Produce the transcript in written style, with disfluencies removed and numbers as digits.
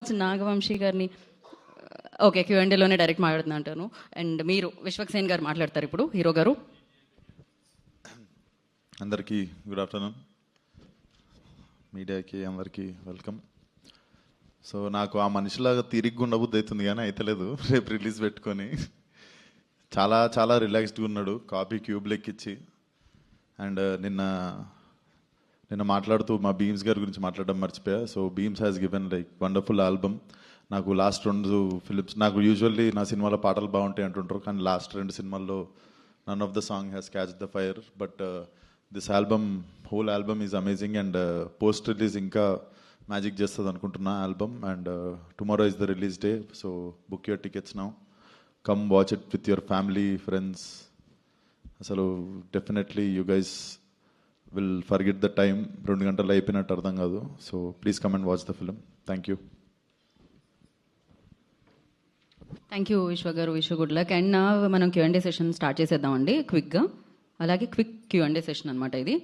నాగవంశీ గారిని okay క్యూఎండేలోనే direct మాట్లాడుతున్నా అంటాను. అండ్ మీరు విశ్వక్సేన్ గారు మాట్లాడతారు ఇప్పుడు, హీరో గారు. అందరికీ గుడ్ ఆఫ్టర్నూన్, మీడియాకి అందరికీ వెల్కమ్. సో నాకు ఆ మనిషిలాగా తిరిగి ఉండబుద్ధి అవుతుంది కానీ అయితలేదు. రేపు రిలీజ్ పెట్టుకొని చాలా చాలా రిలాక్స్డ్గా ఉన్నాడు కాపీ క్యూబ్ లెక్కిచ్చి. అండ్ నిన్న మాట్లాడుతూ మా బీమ్స్ గారి గురించి మాట్లాడడం మర్చిపోయా. So Bheems has given like wonderful album. నాకు లాస్ట్ 2 ఫిలిమ్స్, నాకు యూజువల్లీ నా సినిమాలో పాటలు బాగుంటాయి అంటుంటారు, కానీ లాస్ట్ 2 సినిమాల్లో none of the song has catch the fire. But this album, whole album is amazing. And post release ఇంకా మ్యాజిక్ చేస్తుంది అనుకుంటున్నా album. And tomorrow is the release day, so book your tickets now, come watch it with your family, friends. అసలు definitely you guys will forget the time. 2 గంటలు అయిపోయినట్టు అర్థం కాదు. So please come and watch the film. Thank you. Thank you విశ్వ గారు, విశ్వ good luck. And మనం క్యూఎండే session start చేసేద్దామండి క్విక్గా. అలాగే క్విక్ క్యూఎండే సెషన్ అనమాట ఇది.